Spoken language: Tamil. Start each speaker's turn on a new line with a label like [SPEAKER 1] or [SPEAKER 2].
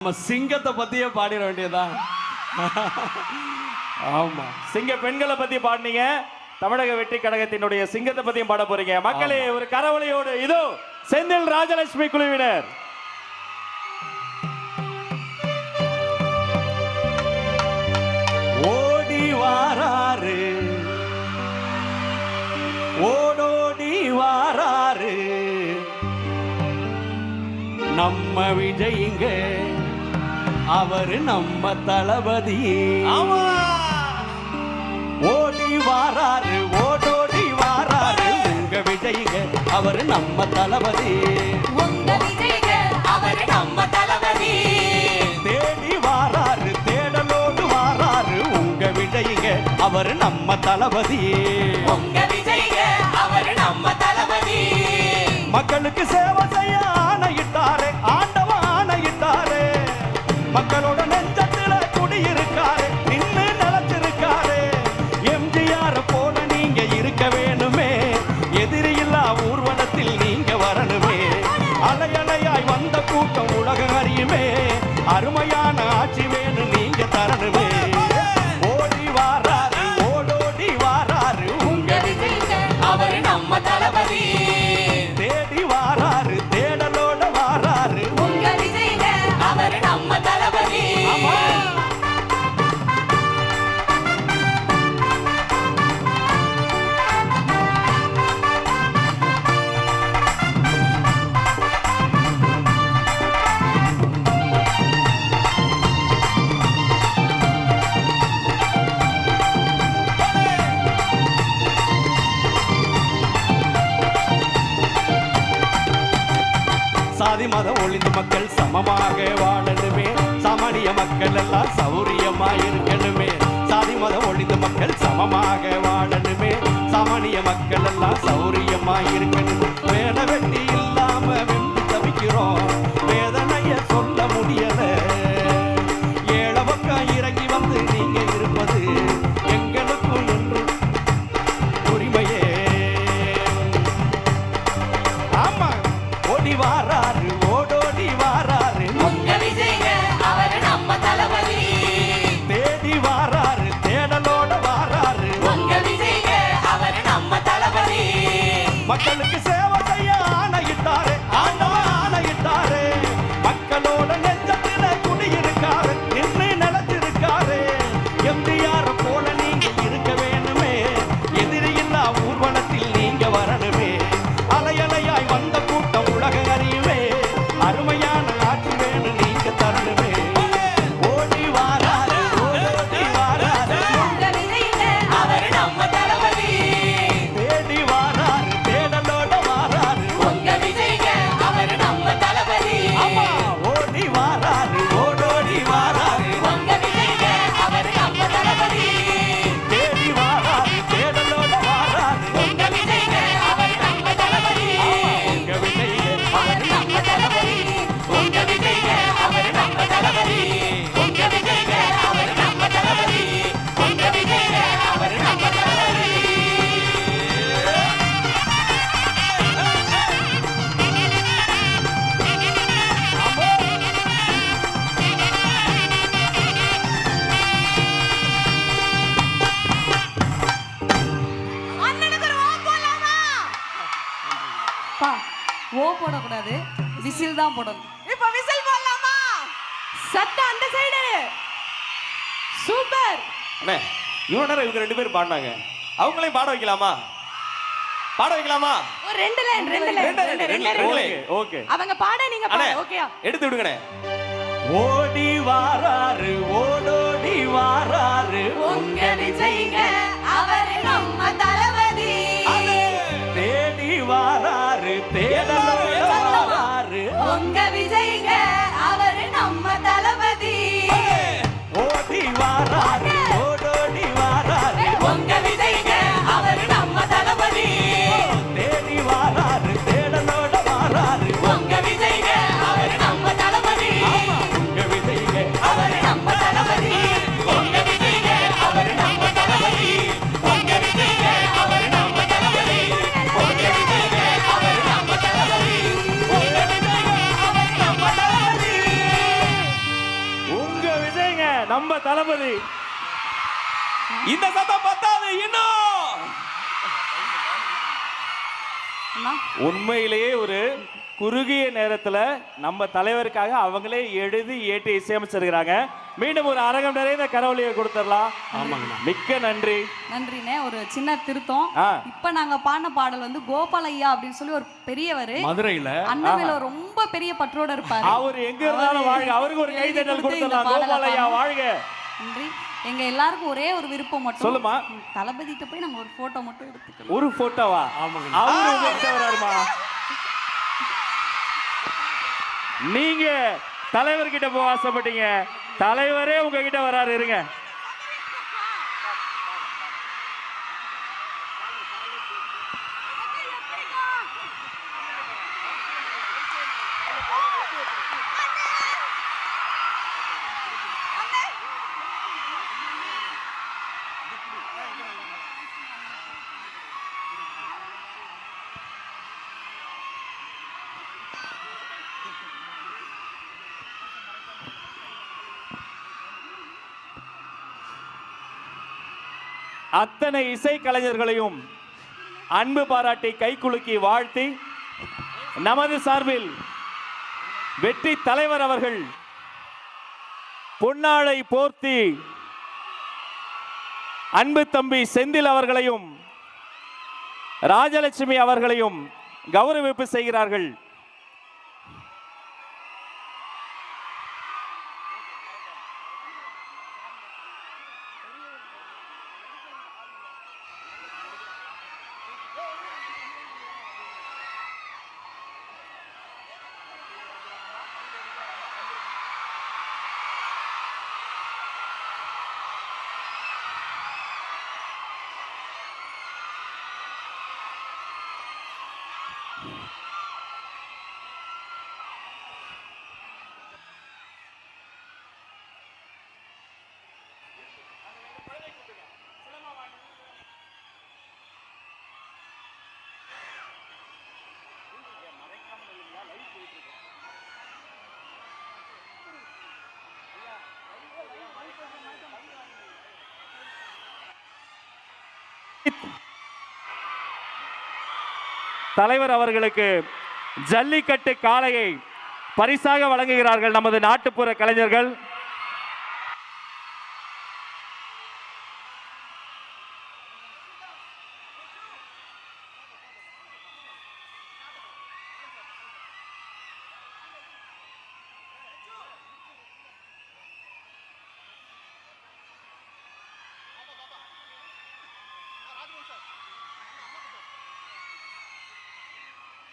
[SPEAKER 1] நம்ம சிங்கத்தை பத்தியே பாடிட வேண்டியதுதான். ஆமா,
[SPEAKER 2] சிங்க பெண்களை பத்தி பாடினீங்க, தமிழக வெற்றி கழகத்தினுடைய சிங்கத்தை பத்தியும் பாட போறீங்க. மக்களே, ஒரு கரவொலியோடு இதோ செந்தில் ராஜலட்சுமி குழுவினர்.
[SPEAKER 1] ஓடி வாராரு, ஓடோடி வாராரு நம்ம விஜய்ங்க, அவரு நம்ம தளபதி. ஓடி வாராரு, ஓடோடி வாராரு உங்க விஜய்ங்க, அவரு நம்ம தளபதி.
[SPEAKER 3] உங்க விஜய்ங்க, அவரு நம்ம தளபதி.
[SPEAKER 1] தேடி வாராரு, தேடலோடு வாராரு உங்க விஜய்ங்க, அவரு நம்ம தளபதி.
[SPEAKER 3] உங்க விஜய்ங்க, அவரு நம்ம தளபதி.
[SPEAKER 1] மக்களுக்கு சேவை செய்ய ஆணையிட்டாரே, ஆண்டவன் ஆணையிட்டாரே, மக்களோட நெஞ்சத்துல குடியிருக்காரு, நின்னு நிலச்சிருக்காரு. எம்ஜிஆர் போல நீங்க இருக்க வேணுமே, எதிரியில்லா ஊர்வலத்தில் நீங்க வரணுமே. அலையலையாய் வந்த கூட்டம் உலகம் அறியுமே, அருமையான ஆட்சி வேணும் நீங்க தரணுமே. ஓடி வாராரு, ஓடோடி வாராரு
[SPEAKER 3] உங்க விஜய்ங்க, அவரு நம்ம தளபதி.
[SPEAKER 1] தேடி வாராரு, தேடலோட வாராரு
[SPEAKER 3] உங்க விஜய்ங்க, அவரு நம்ம தளபதி.
[SPEAKER 1] சாதி மதம் ஒழிந்து மக்கள் சமமாக வாழணுமே, சாமானிய மக்கள் எல்லாம் சௌரியமா இருக்கணுமே. சாதி மதம் ஒழிந்து மக்கள் சமமாக வாழணுமே, சாமானிய மக்கள் எல்லாம் சௌரியமா இருக்கணுமே. வேலை வெட்டி இல்லாம வெம்பி தவிக்கிறோம், வேதனைய சொல்ல முடியல. ஏழை பக்கம் இறங்கி வந்து நீங்க இருப்பது எங்களுக்கும் என்று உரிமையே. ஆமா, ஓடி வாராரு, ஓடோடி வாராரு
[SPEAKER 3] உங்க விஜய்ங்க, அவரு நம்ம தளபதி.
[SPEAKER 1] தேடி வாராரு, தேடலோட வாராரு
[SPEAKER 3] உங்க விஜய்ங்க, அவரு நம்ம தளபதி.
[SPEAKER 1] மக்களுக்கு சேவை செய்ய ஆணையிட்டாரு, ஆண்டவன் ஆணையிட்டாரு, மக்களோட நெஞ்சத்துல குடியிருக்காரு, நின்று நிலத்திருக்காரு. எம்ஜிஆர் போல நீங்க இருக்க வேணுமே, எதிரியில்லா ஊர்வலத்தில் நீங்க வரணுமே. அலையலையாய் வந்த கூட்டம் உலகம் அறியுமே, அருமையான ஆட்சி வேணும் நீங்க தரணுமே. ஓடி வாராரு, ஓடோடி வாராரு
[SPEAKER 3] உங்க விஜய்ங்க, அவரு நம்ம தளபதி.
[SPEAKER 1] தேடி வாராரு, தேடலோட வாராரு
[SPEAKER 3] உங்க விஜய்ங்க, அவரு நம்ம தளபதி.
[SPEAKER 1] ஆமா, ஓடி வாராரு, ஓடோடி வாராரு
[SPEAKER 3] உங்க விஜய்ங்க, அவரு நம்ம தளபதி.
[SPEAKER 1] தேடி வாராரு, தேடலோட வாராரு
[SPEAKER 3] உங்க விஜய்ங்க, அவரு நம்ம தளபதி.
[SPEAKER 1] உங்க விஜய்ங்க,
[SPEAKER 3] அவரு நம்ம தளபதி. உங்க விஜய்ங்க, அவரு நம்ம தளபதி. உங்க விஜய்ங்க, அவரு நம்ம தளபதி. உங்க விஜய்ங்க, அவரு நம்ம தளபதி. அண்ணனுக்கு ஒரு ஓ போடலாமா?
[SPEAKER 4] பா, ஓ போடக்கூடாது, விசில் தான் போடணும்.
[SPEAKER 3] இப்ப விசில் போடலாமா?
[SPEAKER 4] சத்தம் அந்த சைடு. சூப்பர்.
[SPEAKER 2] அண்ணே, இவ்வளவு நேரம் இவங்க ரெண்டு பேரும் பாடினாங்க, அவங்களையும் பாட வைக்கலாமா? பாட வைக்கலாமா?
[SPEAKER 4] ஒரு ரெண்டு லைன்.
[SPEAKER 2] ஓகே,
[SPEAKER 4] அவங்க பாட நீங்க
[SPEAKER 2] அண்ணே,
[SPEAKER 4] பாட. ஓகேயா?
[SPEAKER 2] எடுத்து விடுங்கண்ணே.
[SPEAKER 1] ஓடி வாராரு, ஓடோடி வாராரு
[SPEAKER 3] உங்க விஜய்ங்க, அவரு நம்ம தளபதி.
[SPEAKER 1] தேடி வாராரு, தேடலோட வாராரு
[SPEAKER 3] உங்க விஜய்ங்க, அவரு நம்ம தளபதி.
[SPEAKER 1] ஓடி வாராரு, ஓடோடி வாராரு
[SPEAKER 3] உங்க விஜய்ங்க, அவரு நம்ம தளபதி.
[SPEAKER 1] தேடி வாராரு, தேடலோட வாராரு
[SPEAKER 3] உங்க விஜய்ங்க, அவரு நம்ம தளபதி.
[SPEAKER 1] உங்க விஜய்ங்க,
[SPEAKER 3] அவரு நம்ம தளபதி. உங்க விஜய்ங்க, அவரு நம்ம தளபதி.
[SPEAKER 2] நம்ம தளபதி.
[SPEAKER 1] இந்த சத்தம் பத்தாது இன்னும்.
[SPEAKER 4] அண்ணா
[SPEAKER 2] உண்மையிலேயே ஒரு குறுகிய நேரத்துல நம்ம தலைவருக்காக அவங்களே எழுதி ஏற்றி இசையமைச்சிருக்கிறாங்க. மீண்டும் ஒரு அரங்கம் நிறைந்த கரவொலியை கொடுத்துடலாம்.
[SPEAKER 1] ஆமாங்கண்ணா.
[SPEAKER 2] மிக்க நன்றி.
[SPEAKER 4] நன்றிண்ணே. ஒரு சின்ன திருத்தம்.
[SPEAKER 2] ஆ.
[SPEAKER 4] இப்ப நாங்க பாடின பாடல் வந்து கோபாலையா அப்படின்னு சொல்லி ஒரு பெரியவர்
[SPEAKER 1] மதுரையில
[SPEAKER 4] அண்ணன் மேல ரொம்ப பெரிய பற்றோட இருப்பாரு.
[SPEAKER 2] அவர் எங்க இருந்தாலும் வாழ்க. அவருக்கு ஒரு கைதட்டல் கொடுத்துடலாம். கோபாலையா வாழ்க.
[SPEAKER 4] நன்றி. எங்க எல்லாருக்கும் ஒரே ஒரு விருப்பம் மட்டும்.
[SPEAKER 2] சொல்லுமா.
[SPEAKER 4] தளபதிட்ட போய் நாங்க ஒரு போட்டோ மட்டும் எடுத்துக்கலாம்.
[SPEAKER 2] ஒரு போட்டோவா?
[SPEAKER 1] ஆமாங்க.
[SPEAKER 2] அவரு உங்ககிட்ட வராருமா? நீங்க தலைவர்கிட்ட போக ஆசைப்பட்டீங்க, தலைவரே உங்ககிட்ட வராரு. இருங்க. அத்தனை இசை கலைஞர்களையும் அன்பு பாராட்டி கைகுலுக்கி வாழ்த்தி நமது சார்பில் வெற்றி தலைவர் அவர்கள் பொன்னாடை போர்த்தி அன்பு தம்பி செந்தில் அவர்களையும் ராஜலட்சுமி அவர்களையும் கௌரவிப்பு செய்கிறார்கள். தலைவர் அவர்களுக்கு ஜல்லிக்கட்டு காளையை பரிசாக வழங்குகிறார்கள் நமது நாட்டுப்புற கலைஞர்கள்.